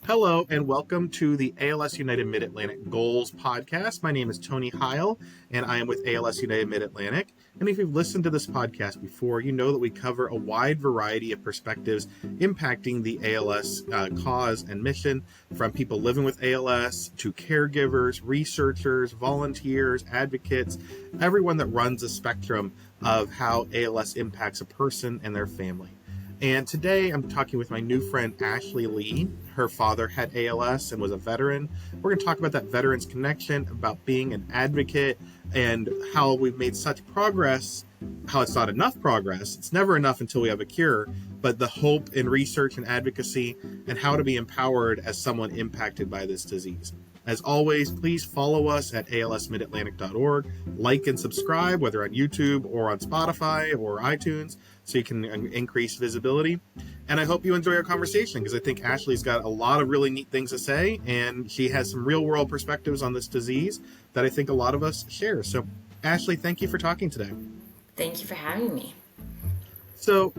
Hello, and welcome to the ALS United Mid Atlantic Goals podcast. My name is Tony Heil, and I am with ALS United Mid Atlantic. And if you've listened to this podcast before, you know that we cover a wide variety of perspectives impacting the ALS cause and mission, from people living with ALS to caregivers, researchers, volunteers, advocates, everyone that runs a spectrum of how ALS impacts a person and their family. And today I'm talking with my new friend Ashley Lee. Her father had ALS and was a veteran. We're going to talk about that veterans connection, about being an advocate, and how we've made such progress, how it's not enough progress. It's never enough until we have a cure, but the hope in research and advocacy, and how to be empowered as someone impacted by this disease. As always, please follow us at alsmidatlantic.org. Like and subscribe, whether on YouTube or on Spotify or iTunes, so you can increase visibility. And I hope you enjoy our conversation, because I think Ashley's got a lot of really neat things to say, and she has some real world perspectives on this disease that I think a lot of us share. So, Ashley, thank you for talking today. Thank you for having me. So,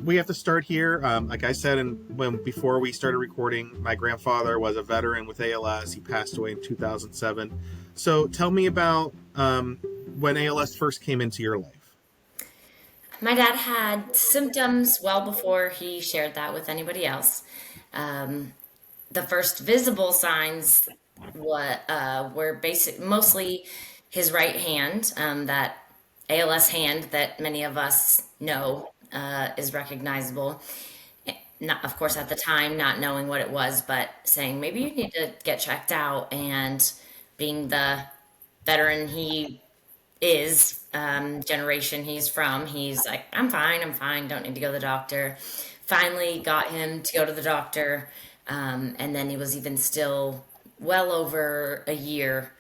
we have to start here. Like I said, before we started recording, my grandfather was a veteran with ALS. He passed away in 2007. So tell me about when ALS first came into your life. My dad had symptoms well before he shared that with anybody else. The first visible signs were mostly his right hand, that ALS hand that many of us know is recognizable. Not, of course, at the time, not knowing what it was, but saying maybe you need to get checked out. And being the veteran he is, generation he's from, he's like, I'm fine, don't need to go to the doctor. Finally got him to go to the doctor, and then he was even still well over a year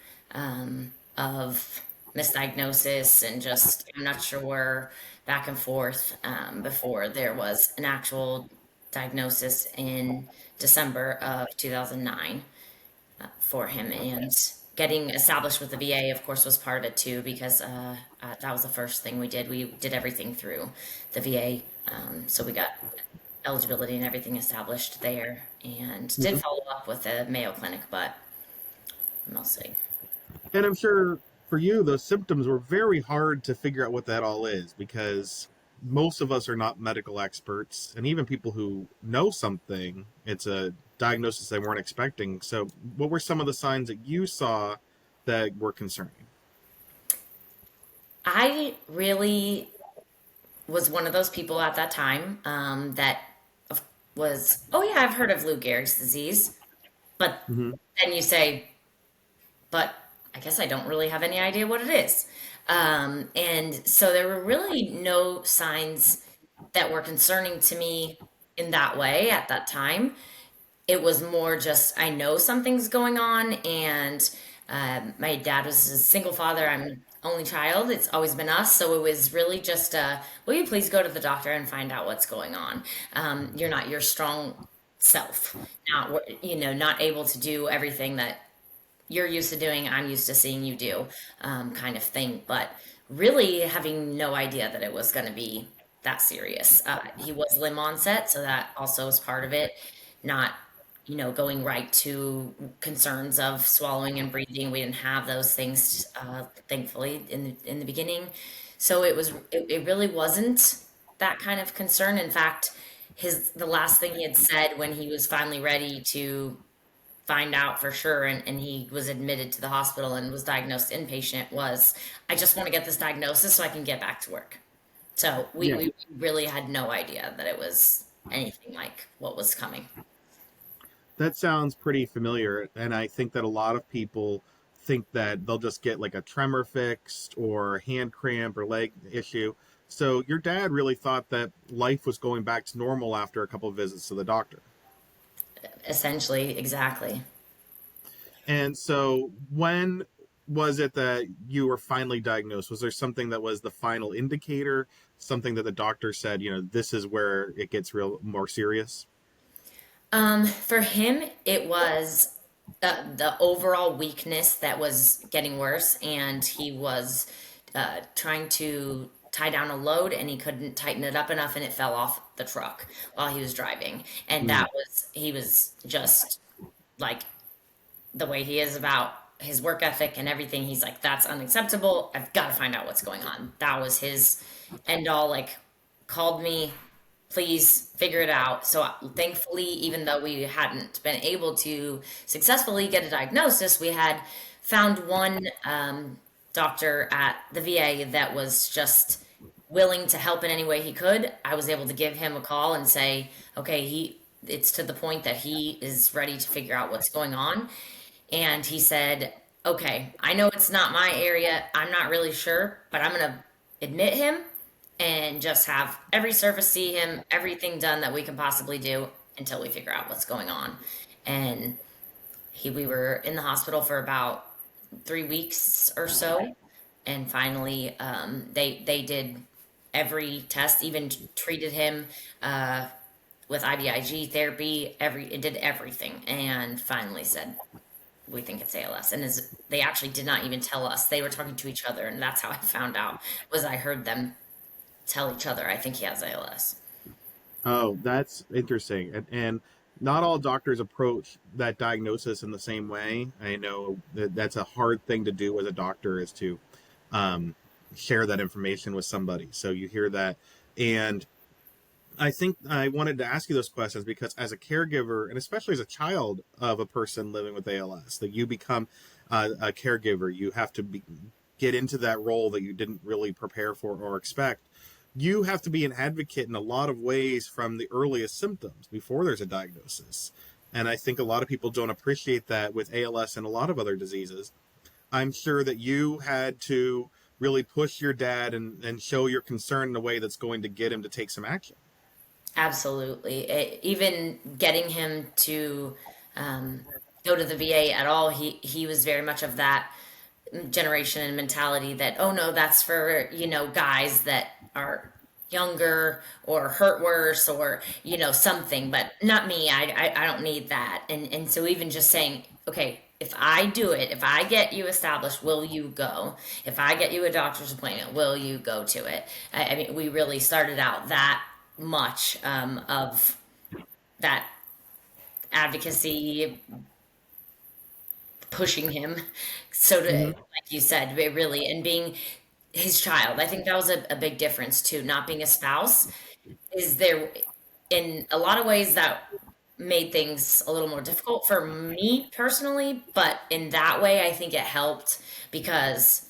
of misdiagnosis and just, I'm not sure, back and forth, before there was an actual diagnosis in December of 2009 for him. And getting established with the VA, of course, was part of it too, because that was the first thing we did. We did everything through the VA. So we got eligibility and everything established there, and did follow up with the Mayo Clinic, but we'll see. And I'm sure for you, those symptoms were very hard to figure out what that all is, because most of us are not medical experts. And even people who know something, it's a diagnosis they weren't expecting. So, what were some of the signs that you saw that were concerning? I really was one of those people at that time, that was, oh yeah, I've heard of Lou Gehrig's disease. But Mm-hmm. then you say, but I guess I don't really have any idea what it is. And so there were really no signs that were concerning to me in that way at that time. It was more just, I know something's going on. And my dad was a single father. I'm only child. It's always been us. So it was really just, will you please go to the doctor and find out what's going on? You're not your strong self, not able to do everything that you're used to doing, I'm used to seeing you do, kind of thing. But really having no idea that it was going to be that serious. He was limb onset, so that also was part of it. Not, going right to concerns of swallowing and breathing. We didn't have those things, thankfully, in the beginning. So it really wasn't that kind of concern. In fact, the last thing he had said when he was finally ready to find out for sure, and he was admitted to the hospital and was diagnosed inpatient, was, I just want to get this diagnosis so I can get back to work. So Yeah. we really had no idea that it was anything like what was coming. That sounds pretty familiar. And I think that a lot of people think that they'll just get like a tremor fixed or hand cramp or leg issue. So your dad really thought that life was going back to normal after a couple of visits to the doctor. Essentially, exactly. And so when was it that you were finally diagnosed? Was there something that was the final indicator, something that the doctor said, this is where it gets real more serious? For him, it was the overall weakness that was getting worse, and he was trying to tie down a load and he couldn't tighten it up enough and it fell off the truck while he was driving. And Mm. he was just like the way he is about his work ethic and everything. He's like, that's unacceptable. I've got to find out what's going on. That was his end all, like, called me, please figure it out. So thankfully, even though we hadn't been able to successfully get a diagnosis, we had found one doctor at the VA that was just willing to help in any way he could. I was able to give him a call and say, okay, it's to the point that he is ready to figure out what's going on. And he said, okay, I know it's not my area. I'm not really sure, but I'm going to admit him and just have every service see him, everything done that we can possibly do until we figure out what's going on. And we were in the hospital for about 3 weeks or so. And finally, they did every test, even treated him with IVIG therapy. It did everything, and finally said, we think it's ALS. And they actually did not even tell us. They were talking to each other, and that's how I found out. Was I heard them tell each other, I think he has ALS. Oh, that's interesting. And not all doctors approach that diagnosis in the same way. I know that that's a hard thing to do as a doctor, is to um, share that information with somebody. So you hear that. And I think I wanted to ask you those questions because as a caregiver, and especially as a child of a person living with ALS, that you become a caregiver, you have to get into that role that you didn't really prepare for or expect. You have to be an advocate in a lot of ways from the earliest symptoms before there's a diagnosis. And I think a lot of people don't appreciate that with ALS and a lot of other diseases. I'm sure that you had to really push your dad and show your concern in a way that's going to get him to take some action. Absolutely. Even getting him to go to the VA at all, he was very much of that generation and mentality that, oh no, that's for, guys that are younger or hurt worse or, something, but not me. I don't need that. And so even just saying, okay, if I do it, if I get you established, will you go? If I get you a doctor's appointment, will you go to it? I mean, we really started out that much of that advocacy pushing him. So to, Mm-hmm. like you said, it really, and being his child, I think that was a big difference too. Not being a spouse is there in a lot of ways that made things a little more difficult for me personally, but in that way, I think it helped because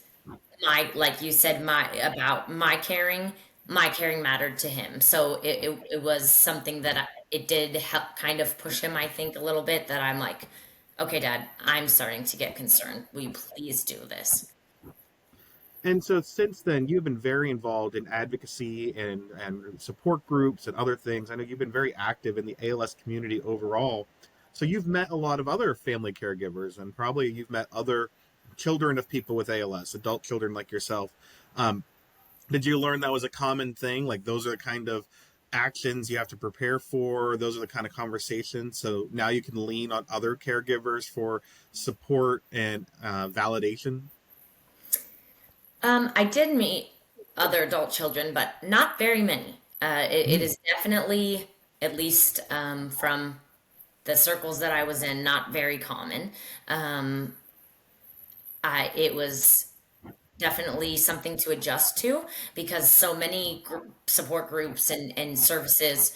like you said, about my caring mattered to him. So it was something that it did help kind of push him, I think, a little bit that I'm like, okay, Dad, I'm starting to get concerned. Will you please do this? And so since then, you've been very involved in advocacy and support groups and other things. I know you've been very active in the ALS community overall. So you've met a lot of other family caregivers, and probably you've met other children of people with ALS, adult children like yourself. Um, did you learn that was a common thing? Like those are the kind of actions you have to prepare for. Those are the kind of conversations. So now you can lean on other caregivers for support and validation. I did meet other adult children, but not very many. It Mm. is definitely, at least from the circles that I was in, not very common. Um, it was definitely something to adjust to because so many support groups and services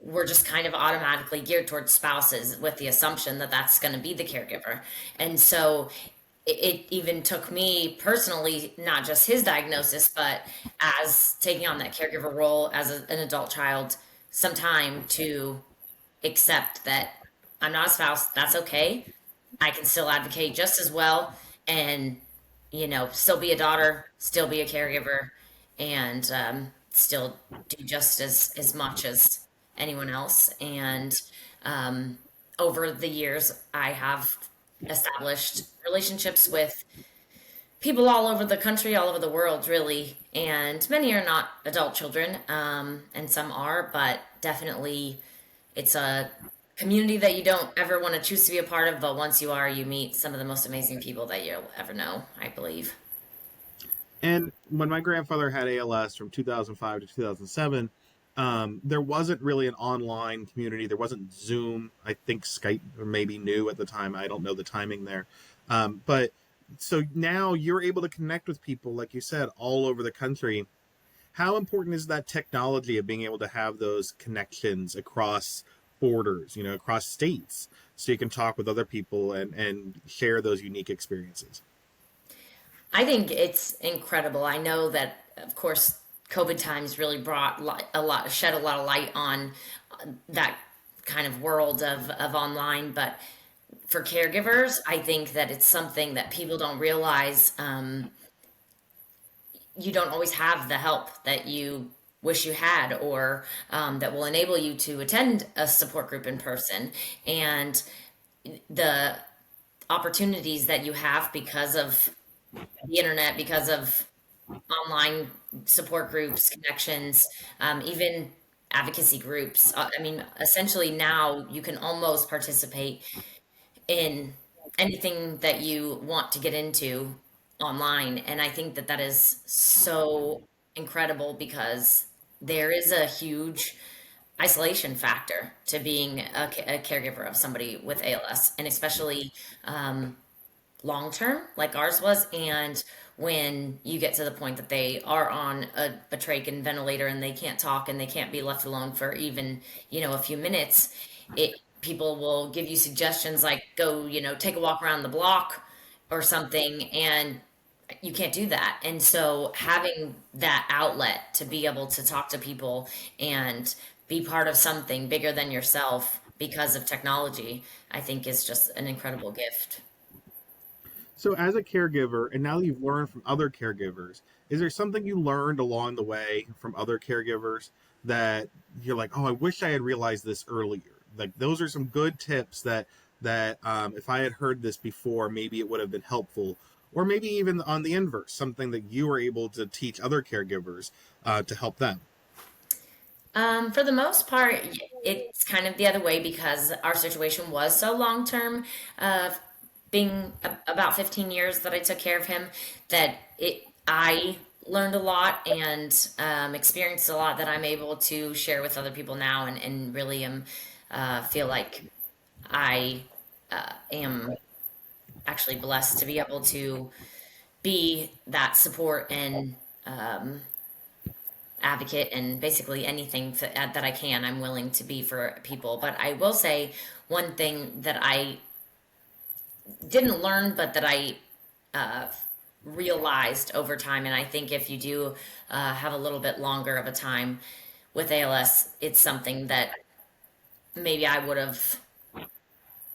were just kind of automatically geared towards spouses with the assumption that that's going to be the caregiver. And so it even took me personally, not just his diagnosis, but as taking on that caregiver role as an adult child, some time to accept that I'm not a spouse. That's okay. I can still advocate just as well and, still be a daughter, still be a caregiver, and still do just as much as anyone else. And um, over the years, I have established relationships with people all over the country, all over the world, really. And many are not adult children, and some are, but definitely it's a community that you don't ever want to choose to be a part of. But once you are, you meet some of the most amazing people that you'll ever know, I believe. And when my grandfather had ALS from 2005 to 2007, there wasn't really an online community. There wasn't Zoom. I think Skype or maybe new at the time. I don't know the timing there. But so now you're able to connect with people, like you said, all over the country. How important is that technology of being able to have those connections across borders, across states, so you can talk with other people and share those unique experiences? I think it's incredible. I know that, of course, COVID times really brought shed a lot of light on that kind of world of online. But for caregivers, I think that it's something that people don't realize. You don't always have the help that you wish you had, or that will enable you to attend a support group in person. And the opportunities that you have because of the internet, because of online support groups, connections, even advocacy groups. I mean, essentially now you can almost participate in anything that you want to get into online. And I think that that is so incredible because there is a huge isolation factor to being a caregiver of somebody with ALS, and especially long term like ours was. And when you get to the point that they are on a trach and ventilator and they can't talk and they can't be left alone for even a few minutes, it people will give you suggestions like go take a walk around the block or something, and you can't do that. And so having that outlet to be able to talk to people and be part of something bigger than yourself because of technology, I think is just an incredible gift. So, as a caregiver, and now that you've learned from other caregivers, is there something you learned along the way from other caregivers that you're like, oh, I wish I had realized this earlier? Like, those are some good tips that if I had heard this before, maybe it would have been helpful. Or maybe even on the inverse, something that you were able to teach other caregivers to help them. For the most part, it's kind of the other way because our situation was so long term, uh, being about 15 years that I took care of him, that I learned a lot and experienced a lot that I'm able to share with other people now, and really am feel like I am actually blessed to be able to be that support and advocate, and basically anything that I can, I'm willing to be for people. But I will say one thing that I didn't learn, but that I uh, realized over time, and I think if you do have a little bit longer of a time with ALS, it's something that maybe I would have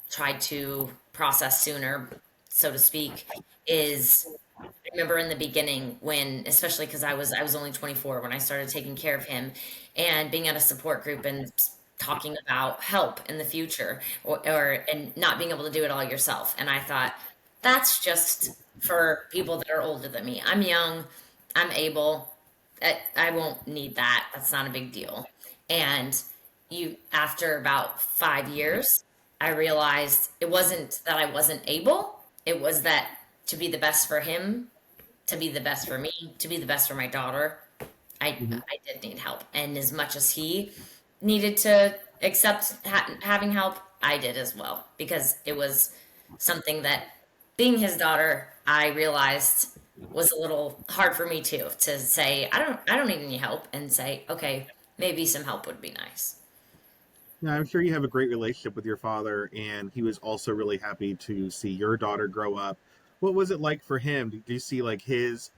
tried to process sooner, so to speak, is I remember in the beginning when, especially because I was only 24 when I started taking care of him, and being at a support group and talking about help in the future, or and not being able to do it all yourself. And I thought that's just for people that are older than me. I'm young, I'm able. I won't need that. That's not a big deal. And after about 5 years, I realized it wasn't that I wasn't able. It was that to be the best for him, to be the best for me, to be the best for my daughter, I did need help. And as much as he needed to accept having help, I did as well, because it was something that, being his daughter, I realized was a little hard for me too, to say I don't need any help, and say okay, maybe some help would be nice. Now, I'm sure you have a great relationship with your father, and he was also really happy to see your daughter grow up. What was it like for him? Did you see like his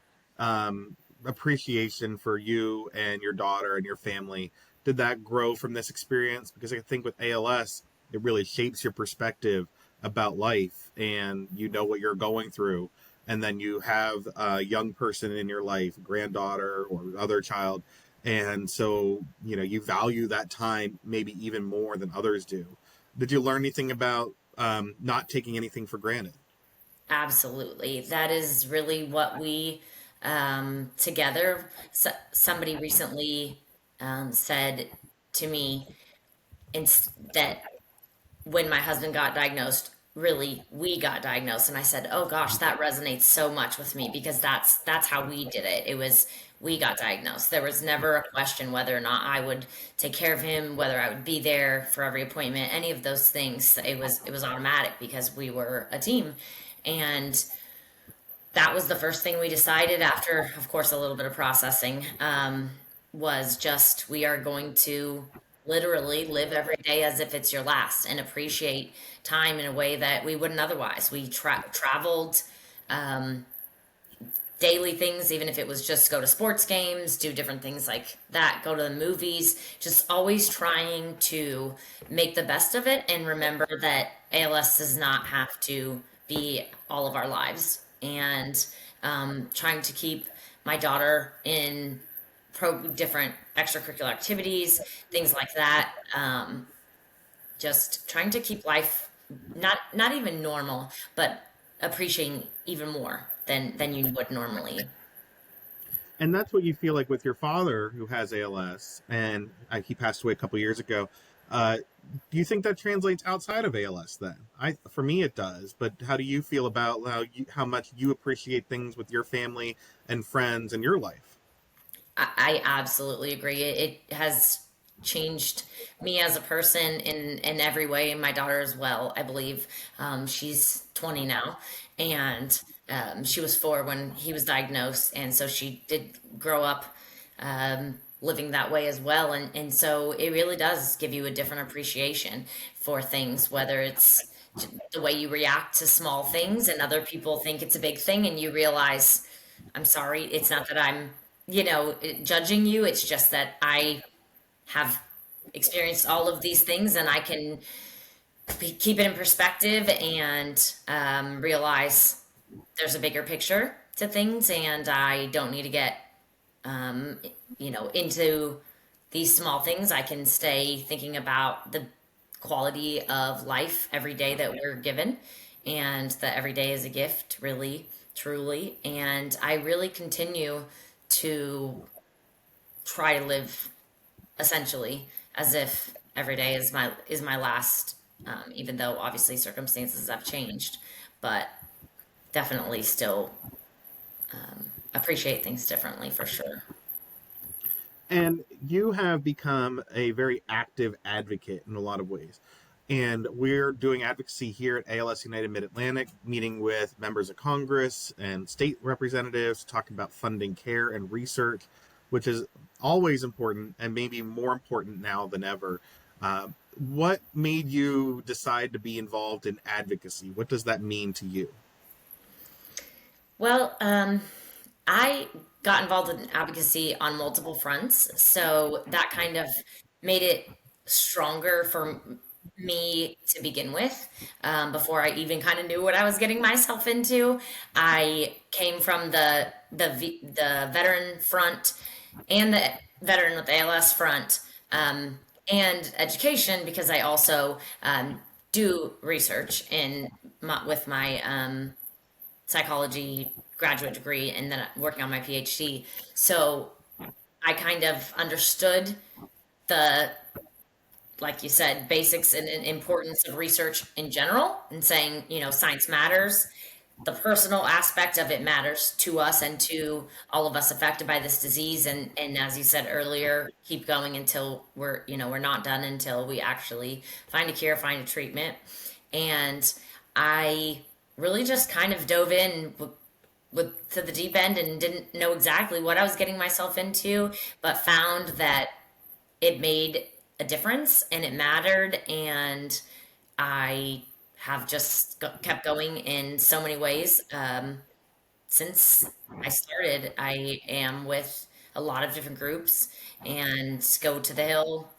appreciation for you and your daughter and your family? Did that grow from this experience? Because I think with ALS, it really shapes your perspective about life, and you know what you're going through. And then you have a young person in your life, granddaughter or other child, and so you value that time maybe even more than others do. Did you learn anything about not taking anything for granted? Absolutely. That is really what we together. Somebody recently said to me that when my husband got diagnosed, really we got diagnosed. And I said, oh gosh, that resonates so much with me because that's how we did it. It was we got diagnosed. There was never a question whether or not I would take care of him, whether I would be there for every appointment, any of those things. It was automatic because we were a team. And that was the first thing we decided after, of course, a little bit of processing, was just we are going to literally live every day as if it's your last and appreciate time in a way that we wouldn't otherwise. We traveled, um, daily things, even if it was just go to sports games, do different things like that, go to the movies, just always trying to make the best of it and remember that ALS does not have to be all of our lives. And trying to keep my daughter in different extracurricular activities, things like that. Just trying to keep life not even normal, but appreciating even more than you would normally. And that's what you feel like with your father who has ALS, and he passed away a couple years ago. Uh, do you think that translates outside of ALS? Then, for me, it does. But how do you feel about how much you appreciate things with your family and friends and your life? I absolutely agree. It has changed me as a person in every way, and my daughter as well. I believe she's 20 now, and she was 4 when he was diagnosed, and so she did grow up living that way as well. And so it really does give you a different appreciation for things, whether it's the way you react to small things, and other people think it's a big thing, and you realize I'm sorry. It's not that I'm, judging you. It's just that I have experienced all of these things and I can keep it in perspective and realize there's a bigger picture to things and I don't need to get, um, into these small things. I can stay thinking about the quality of life every day that we're given and that every day is a gift, really, truly. And I really continue to try to live essentially as if every day is my last, even though obviously circumstances have changed, but definitely still appreciate things differently for sure. And you have become a very active advocate in a lot of ways. And we're doing advocacy here at ALS United Mid Atlantic, meeting with members of Congress and state representatives, talking about funding care and research, which is always important and maybe more important now than ever. What made you decide to be involved in advocacy? What does that mean to you? Well, I got involved in advocacy on multiple fronts, so that kind of made it stronger for me to begin with. Before I even kind of knew what I was getting myself into, I came from the veteran front and the veteran with ALS front, and education because I also do research with my psychology graduate degree and then working on my PhD. So I kind of understood the, like you said, basics and importance of research in general and saying, science matters. The personal aspect of it matters to us and to all of us affected by this disease. And as you said earlier, keep going until we're not done until we actually find a cure, find a treatment. And I really just kind of dove in to the deep end and didn't know exactly what I was getting myself into, but found that it made a difference and it mattered. And I have just kept going in so many ways. Since I started, I am with a lot of different groups and go to the Hill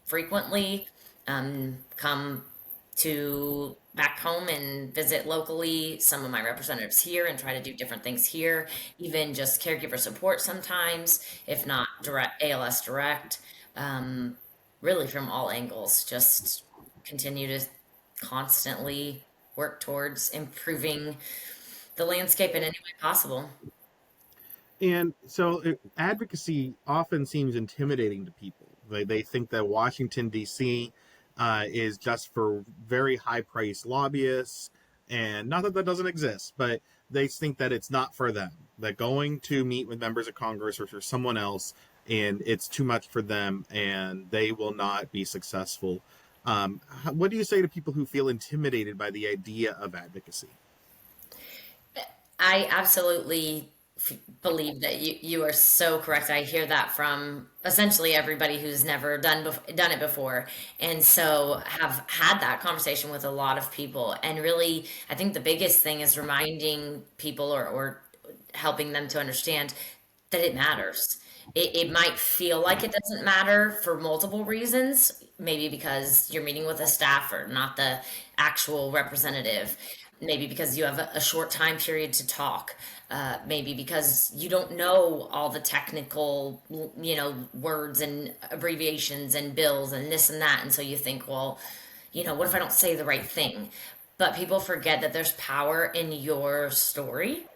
frequently, come to back home and visit locally some of my representatives here and try to do different things here, even just caregiver support sometimes, if not direct ALS direct, um, really from all angles, just continue to constantly work towards improving the landscape in any way possible. And so advocacy often seems intimidating to people. They think that Washington, D.C., is just for very high priced lobbyists. And not that that doesn't exist, but they think that it's not for them. That going to meet with members of Congress or for someone else, and it's too much for them, and they will not be successful. What do you say to people who feel intimidated by the idea of advocacy? I absolutely believe that you are so correct. I hear that from essentially everybody who's never done it before, and so have had that conversation with a lot of people. And really, I think the biggest thing is reminding people or helping them to understand that it matters. It might feel like it doesn't matter for multiple reasons, maybe because you're meeting with a staffer, not the actual representative, maybe because you have a short time period to talk, maybe because you don't know all the technical, words and abbreviations and bills and this and that, and so you think, well, what if I don't say the right thing? But people forget that there's power in your story,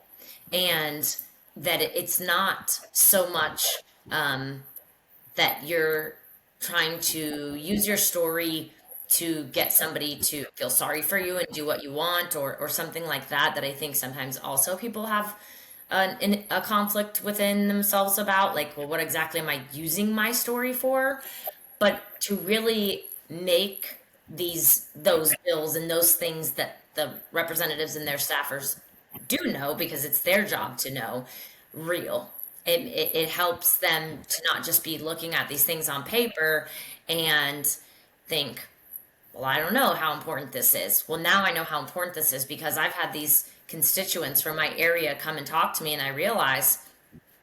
and that it's not so much that you're trying to use your story to get somebody to feel sorry for you and do what you want, or something like that, that I think sometimes also people have a conflict within themselves about, like, well, what exactly am I using my story for? But to really make those bills and those things that the representatives and their staffers do know, because it's their job to know, real. It helps them to not just be looking at these things on paper and think, well, I don't know how important this is. Well, now I know how important this is because I've had these constituents from my area come and talk to me, and I realize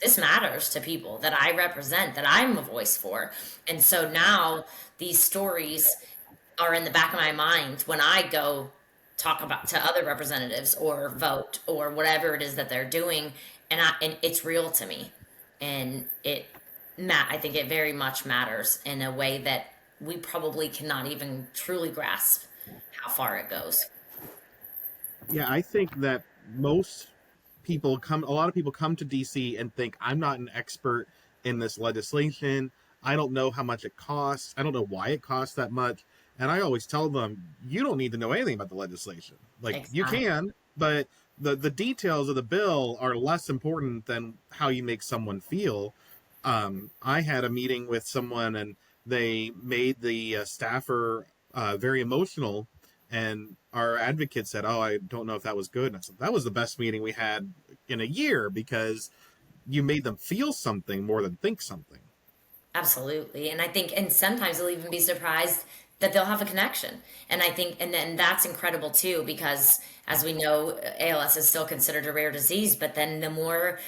this matters to people that I represent, that I'm a voice for. And so now these stories are in the back of my mind when I go talk about to other representatives or vote or whatever it is that they're doing, and it's real to me, and I think it very much matters in a way that we probably cannot even truly grasp how far it goes. Yeah, I think that a lot of people come to DC and think, I'm not an expert in this legislation. I don't know how much it costs. I don't know why it costs that much. And I always tell them, you don't need to know anything about the legislation. Like, you Exactly. can, but the details of the bill are less important than how you make someone feel. I had a meeting with someone, and they made the staffer very emotional, and our advocate said, "Oh, I don't know if that was good." And I said, "That was the best meeting we had in a year because you made them feel something more than think something." Absolutely. And I think, and sometimes they'll even be surprised that they'll have a connection. And I think, and then that's incredible too, because as we know, ALS is still considered a rare disease, but then the more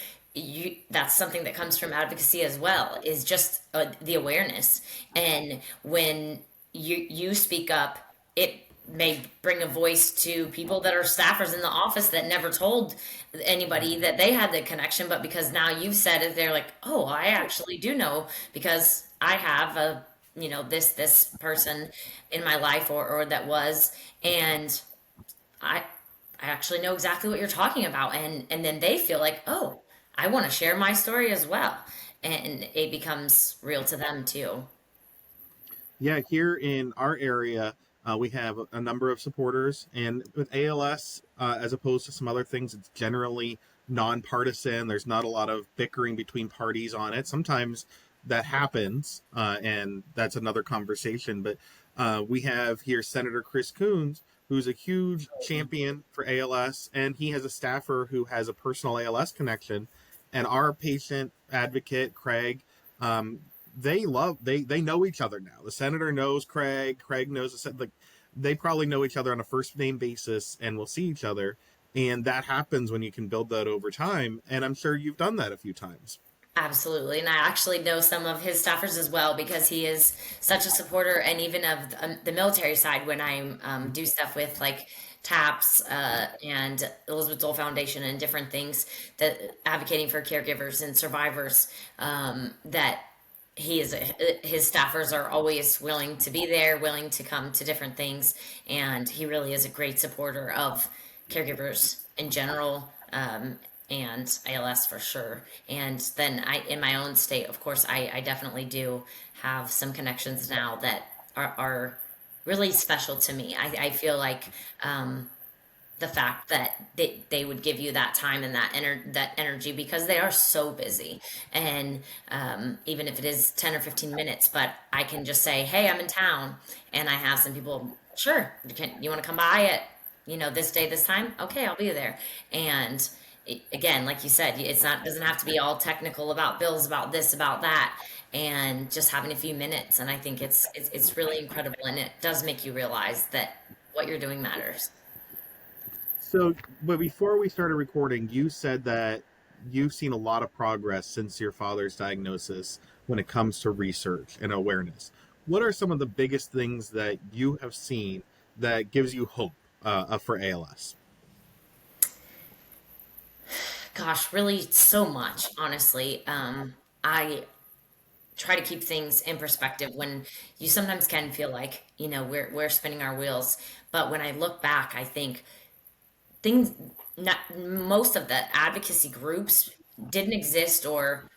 that's something that comes from advocacy as well, is just the awareness. And when you speak up, it may bring a voice to people that are staffers in the office that never told anybody that they had the connection, but because now you've said it, they're like, oh, I actually do know, because I have a, this person in my life, or that was, and I I actually know exactly what you're talking about, and then they feel like, oh, I want to share my story as well, and it becomes real to them too. Yeah, here in our area, we have a number of supporters, and with ALS, as opposed to some other things, it's generally nonpartisan. There's not a lot of bickering between parties on it. Sometimes that happens, and that's another conversation. But we have here Senator Chris Coons, who's a huge champion for ALS, and he has a staffer who has a personal ALS connection. And our patient advocate, Craig, um, they know each other now. The senator knows Craig. Craig knows like they probably know each other on a first name basis and will see each other. And that happens when you can build that over time. And I'm sure you've done that a few times. Absolutely. And I actually know some of his staffers as well, because he is such a supporter, and even of the military side, when I do stuff with like TAPS and Elizabeth Dole Foundation and different things, that advocating for caregivers and survivors, that his staffers are always willing to be there, willing to come to different things, and he really is a great supporter of caregivers in general, and ALS for sure. And then in my own state, of course, I definitely do have some connections now that are really special to me. I feel like the fact that they would give you that time and that energy because they are so busy, and even if it is 10 or 15 minutes, but I can just say, hey, I'm in town, and I have some people, sure, you want to come by at this day, this time, okay, I'll be there. And again, like you said, it's not doesn't have to be all technical about bills, about this, about that, and just having a few minutes. And I think it's really incredible, and it does make you realize that what you're doing matters. So, but before we started recording, you said that you've seen a lot of progress since your father's diagnosis when it comes to research and awareness. What are some of the biggest things that you have seen that gives you hope for ALS? Gosh, really so much, honestly. I try to keep things in perspective when you sometimes can feel like, we're spinning our wheels. But when I look back, I think things, not most of the advocacy groups didn't exist or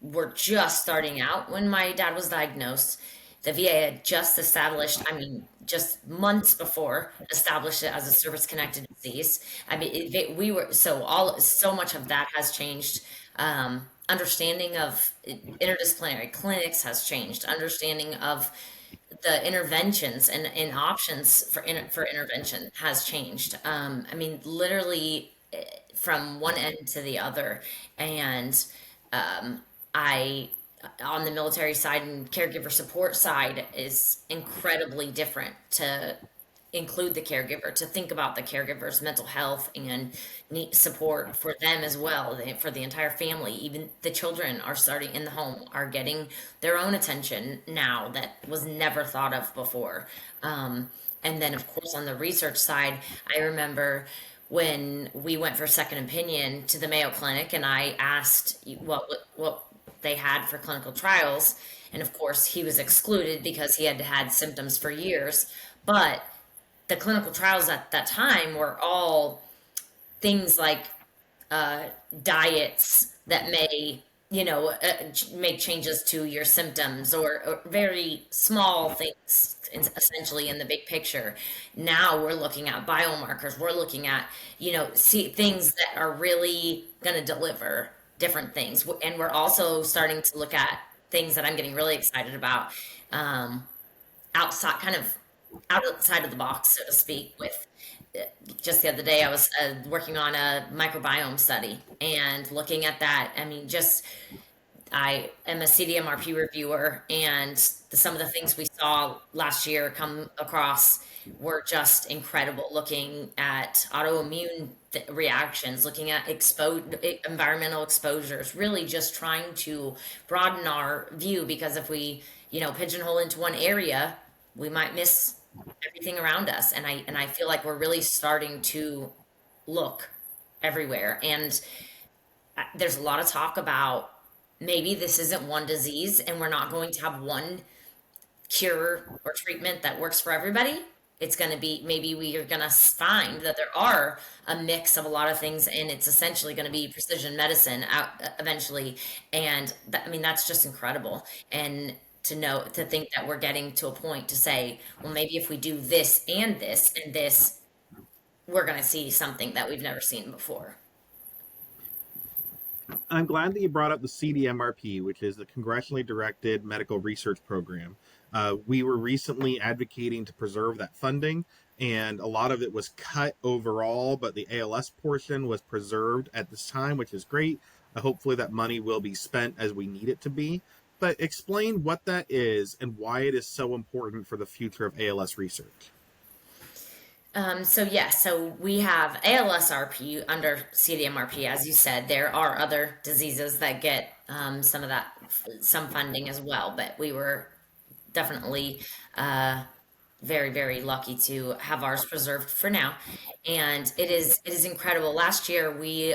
were just starting out when my dad was diagnosed. The VA had just established, I mean, just months before, established it as a service-connected disease. I mean, we were so much of that has changed. Understanding of interdisciplinary clinics has changed. Understanding of the interventions and options for intervention has changed. I mean, literally from one end to the other. And I, on the military side and caregiver support side, is incredibly different to include the caregiver, to think about the caregiver's mental health and need support for them as well, for the entire family. Even the children are starting in the home, are getting their own attention now that was never thought of before. And then, of course, on the research side, I remember when we went for second opinion to the Mayo Clinic, and I asked what they had for clinical trials, and of course he was excluded because he had had symptoms for years. But the clinical trials at that time were all things like uh, diets that may, make changes to your symptoms, or very small things, essentially in the big picture. Now we're looking at biomarkers. We're looking at, see things that are really going to deliver different things. And we're also starting to look at things that I'm getting really excited about, outside, kind of outside of the box, so to speak. With just the other day, I was working on a microbiome study and looking at that. I mean, just I am a CDMRP reviewer, and some of the things we saw last year come across were just incredible. Looking at autoimmune reactions, looking at environmental exposures, really just trying to broaden our view, because if we, pigeonhole into one area, we might miss everything around us. And I feel like we're really starting to look everywhere. And there's a lot of talk about maybe this isn't one disease and we're not going to have one cure or treatment that works for everybody. It's going to be, maybe we are going to find that there are a mix of a lot of things, and it's essentially going to be precision medicine out eventually. And I mean, that's just incredible. And to think that we're getting to a point to say, well, maybe if we do this and this and this, we're going to see something that we've never seen before. I'm glad that you brought up the CDMRP, which is the Congressionally Directed Medical Research Program. We were recently advocating to preserve that funding, and a lot of it was cut overall, but the ALS portion was preserved at this time, which is great. Hopefully, that money will be spent as we need it to be. But explain what that is and why it is so important for the future of ALS research. So we have ALSRP under CDMRP. As you said, there are other diseases that get some funding as well, but we were definitely very, very lucky to have ours preserved for now. And it is incredible. Last year we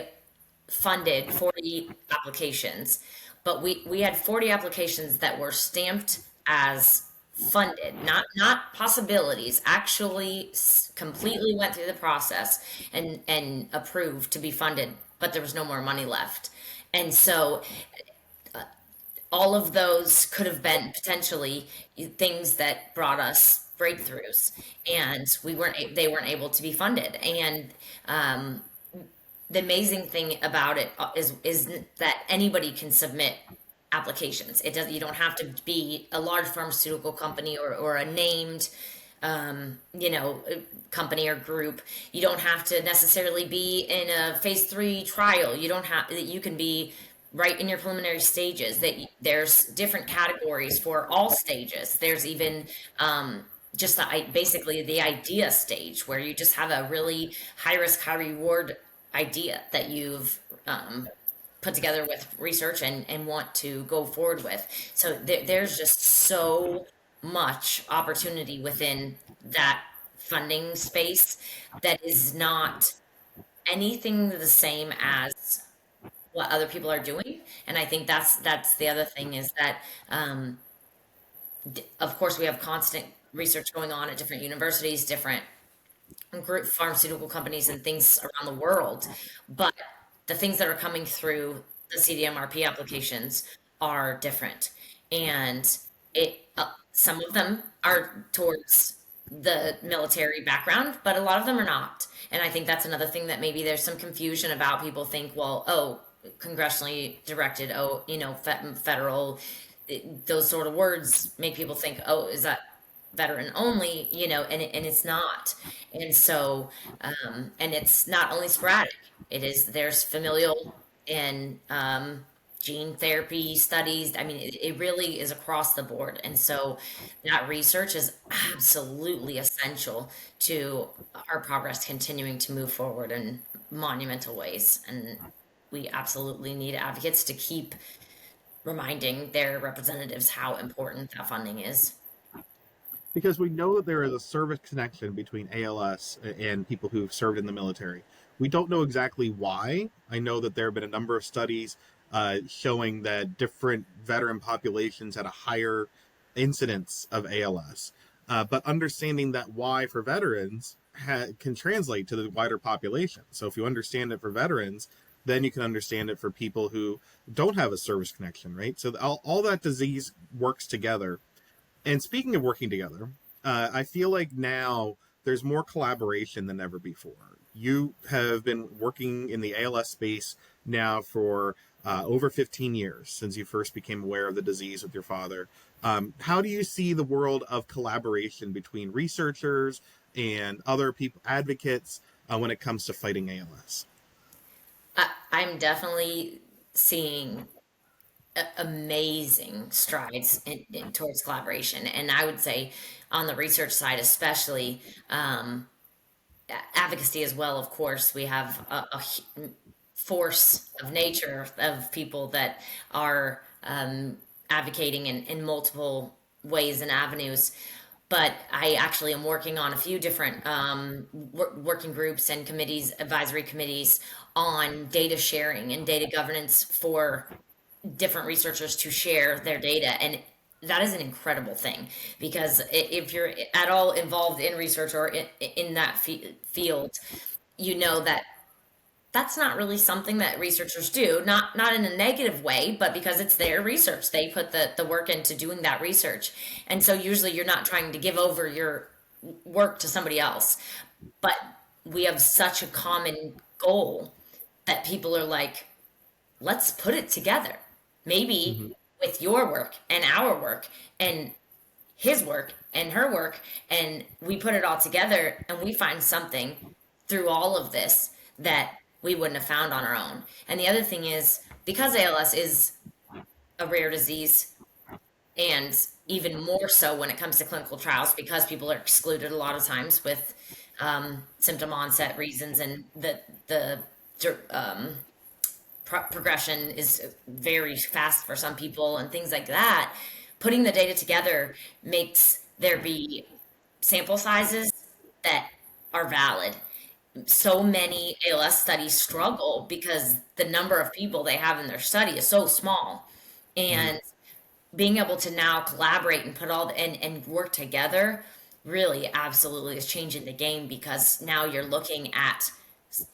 funded 40 applications, but we had 40 applications that were stamped as funded, not possibilities, actually completely went through the process and approved to be funded, but there was no more money left. And so all of those could have been potentially things that brought us breakthroughs, and they weren't able to be funded. And um, the amazing thing about it is that anybody can submit applications. It does You don't have to be a large pharmaceutical company or a named company or group. You don't have to necessarily be in a phase 3 trial. You can be right in your preliminary stages. There's different categories for all stages. There's even just basically the idea stage, where you just have a really high risk, high reward idea that you've put together with research and want to go forward with. So there's just so much opportunity within that funding space that is not anything the same as what other people are doing. And I think that's the other thing, is that of course we have constant research going on at different universities, different group pharmaceutical companies and things around the world, but the things that are coming through the CDMRP applications are different. And some of them are towards the military background, but a lot of them are not. And I think that's another thing that maybe there's some confusion about. People think, well, oh, congressionally directed, oh, federal, those sort of words make people think, oh, is that veteran only, and it's not. And so, and it's not only sporadic. There's familial and gene therapy studies. I mean, it really is across the board. And so that research is absolutely essential to our progress continuing to move forward in monumental ways. And we absolutely need advocates to keep reminding their representatives how important that funding is. Because we know that there is a service connection between ALS and people who've served in the military. We don't know exactly why. I know that there have been a number of studies showing that different veteran populations had a higher incidence of ALS. But understanding that why for veterans can translate to the wider population. So if you understand it for veterans, then you can understand it for people who don't have a service connection, right? So all that disease works together. And speaking of working together, I feel like now there's more collaboration than ever before. You have been working in the ALS space now for over 15 years, since you first became aware of the disease with your father. How do you see the world of collaboration between researchers and other people, advocates, when it comes to fighting ALS? I'm definitely seeing amazing strides towards collaboration. And I would say on the research side, especially, advocacy as well. Of course, we have a force of nature of people that are advocating in multiple ways and avenues. But I actually am working on a few different working groups and committees, advisory committees, on data sharing and data governance for different researchers to share their data. And that is an incredible thing, because if you're at all involved in research or in that field, you know that that's not really something that researchers do, not in a negative way, but because it's their research. They put the work into doing that research. And so usually you're not trying to give over your work to somebody else. But we have such a common goal that people are like, let's put it together. Maybe Mm-hmm. with your work and our work and his work and her work, and we put it all together and we find something through all of this that we wouldn't have found on our own. And the other thing is, because ALS is a rare disease, and even more so when it comes to clinical trials, because people are excluded a lot of times with symptom onset reasons, and the progression is very fast for some people and things like that. Putting the data together makes there be sample sizes that are valid. So many ALS studies struggle because the number of people they have in their study is so small. Mm-hmm. And being able to now collaborate and put and work together really absolutely is changing the game, because now you're looking at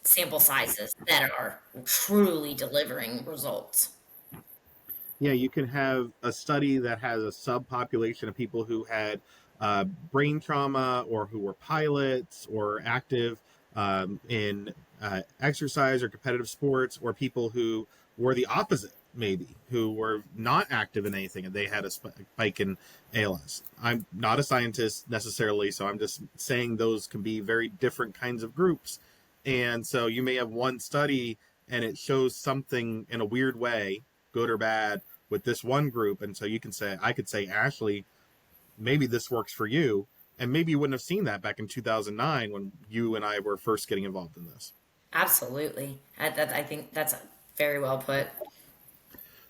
sample sizes that are truly delivering results. Yeah, you can have a study that has a subpopulation of people who had brain trauma, or who were pilots or active in exercise or competitive sports, or people who were the opposite, maybe, who were not active in anything and they had a spike in ALS. I'm not a scientist necessarily, so I'm just saying those can be very different kinds of groups. And so you may have one study and it shows something in a weird way, good or bad, with this one group. And so you can say, I could say, Ashley, maybe this works for you. And maybe you wouldn't have seen that back in 2009 when you and I were first getting involved in this. Absolutely. I think that's very well put.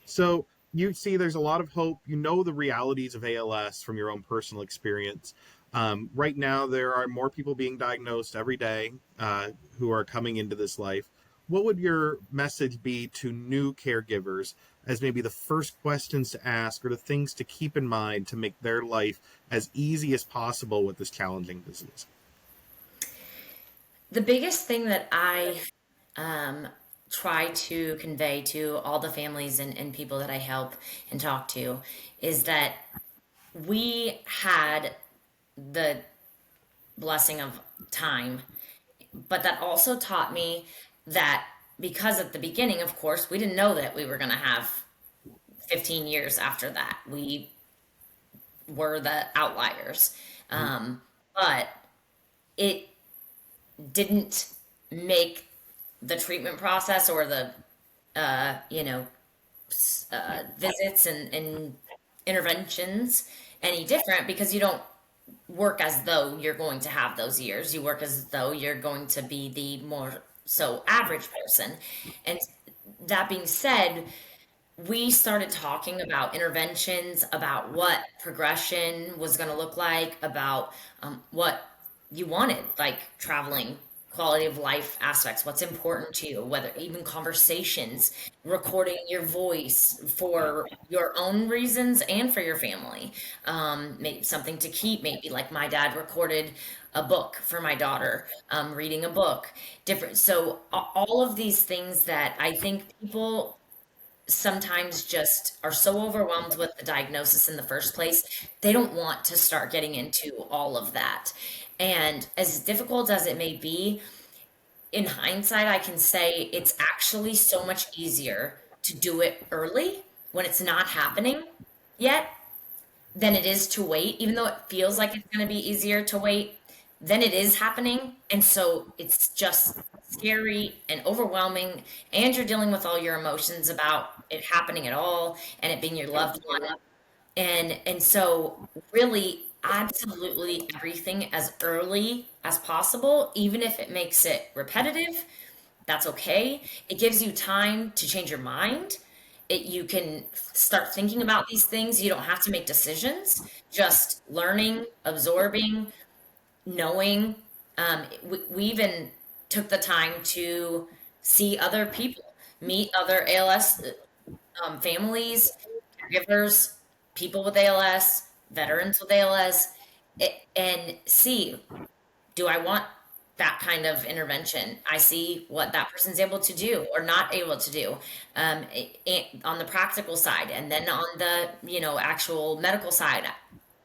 So you see, there's a lot of hope. You know the realities of ALS from your own personal experience. Right now, there are more people being diagnosed every day who are coming into this life. What would your message be to new caregivers as maybe the first questions to ask or the things to keep in mind to make their life as easy as possible with this challenging disease? The biggest thing that I um, try to convey to all the families and people that I help and talk to is that we had the blessing of time, but that also taught me that because at the beginning, of course, we didn't know that we were going to have 15 years after that. We were the outliers. Mm-hmm. But it didn't make the treatment process or the, you know, visits and interventions any different because you don't work as though you're going to have those years. You work as though you're going to be the more so average person. And that being said, we started talking about interventions, about what progression was going to look like, about what you wanted, like traveling, quality of life aspects, what's important to you, whether even conversations, recording your voice for your own reasons and for your family. Maybe something to keep, maybe like my dad recorded a book for my daughter, reading a book, different. So all of these things that I think people sometimes just are so overwhelmed with the diagnosis in the first place, they don't want to start getting into all of that. And as difficult as it may be, in hindsight, I can say it's actually so much easier to do it early when it's not happening yet than it is to wait, even though it feels like it's going to be easier to wait, then it is happening. And so it's just scary and overwhelming. And you're dealing with all your emotions about it happening at all and it being your loved one. And so really absolutely everything as early as possible, even if it makes it repetitive, that's okay. It gives you time to change your mind. You can start thinking about these things. You don't have to make decisions, just learning, absorbing, knowing. We even took the time to see other people, meet other ALS families, caregivers, people with ALS, veterans with ALS, and see, do I want that kind of intervention? I see what that person's able to do or not able to do, on the practical side, and then on the actual medical side.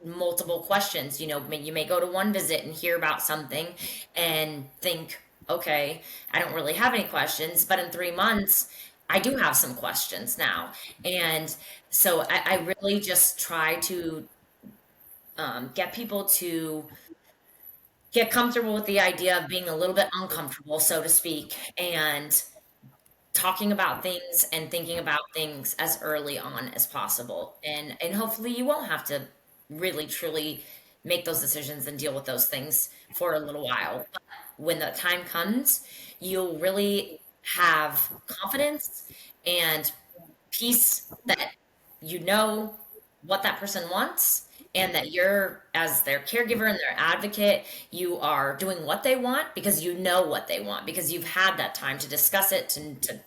Multiple questions. You may go to one visit and hear about something and think, okay, I don't really have any questions, but in 3 months, I do have some questions now. And so I really just try to get people to get comfortable with the idea of being a little bit uncomfortable, so to speak, and talking about things and thinking about things as early on as possible. And hopefully you won't have to really truly make those decisions and deal with those things for a little while. But when the time comes, you'll really have confidence and peace that you know what that person wants and that you're, as their caregiver and their advocate, you are doing what they want because you know what they want, because you've had that time to discuss it, to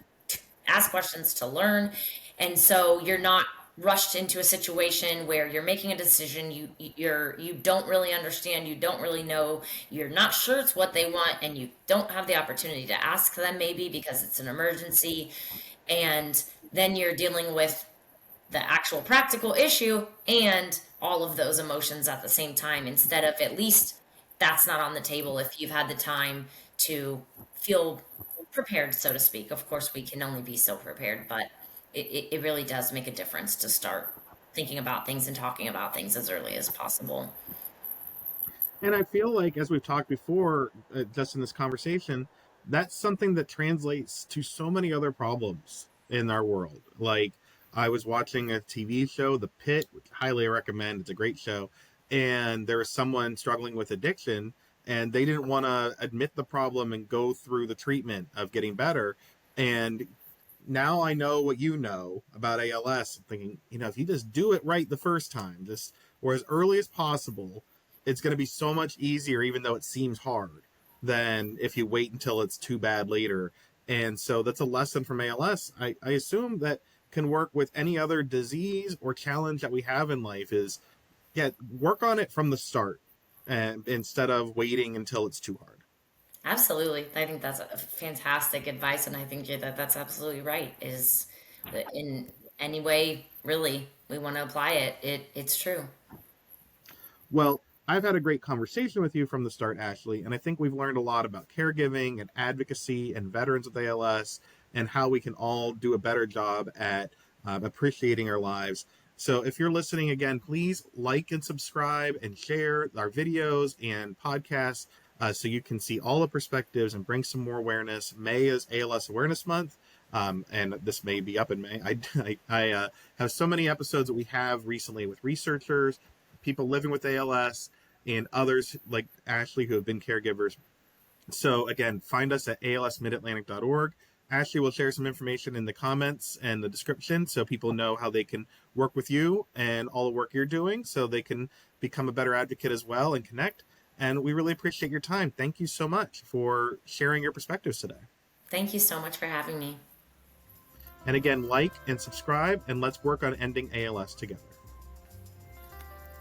ask questions, to learn. And so you're not rushed into a situation where you're making a decision you don't really understand, you don't really know, you're not sure it's what they want, and you don't have the opportunity to ask them, maybe because it's an emergency. And then you're dealing with the actual practical issue and all of those emotions at the same time, instead of at least that's not on the table if you've had the time to feel prepared, so to speak. Of course, we can only be so prepared, but it really does make a difference to start thinking about things and talking about things as early as possible. And I feel like, as we've talked before, just in this conversation, that's something that translates to so many other problems in our world. Like, I was watching a TV show, The Pit, which I highly recommend. It's a great show. And there was someone struggling with addiction, and they didn't want to admit the problem and go through the treatment of getting better. And now I know what you know about ALS. I'm thinking, if you just do it right the first time, just or as early as possible, it's going to be so much easier, even though it seems hard, than if you wait until it's too bad later. And so that's a lesson from ALS. I assume that can work with any other disease or challenge that we have in life is, yeah, work on it from the start and instead of waiting until it's too hard. Absolutely. I think that's a fantastic advice, and I think that that's absolutely right. Is that in any way really we want to apply it, it's true. Well, I've had a great conversation with you from the start, Ashley, and I think we've learned a lot about caregiving and advocacy and veterans with ALS and how we can all do a better job at appreciating our lives. So, if you're listening again, please like and subscribe and share our videos and podcasts so you can see all the perspectives and bring some more awareness. May is ALS Awareness Month. And this may be up in May. I have so many episodes that we have recently with researchers, people living with ALS, and others like Ashley who have been caregivers. So again, find us at alsmidatlantic.org. Ashley will share some information in the comments and the description so people know how they can work with you and all the work you're doing so they can become a better advocate as well and connect. And we really appreciate your time. Thank you so much for sharing your perspectives today. Thank you so much for having me. And again, like and subscribe, and let's work on ending ALS together.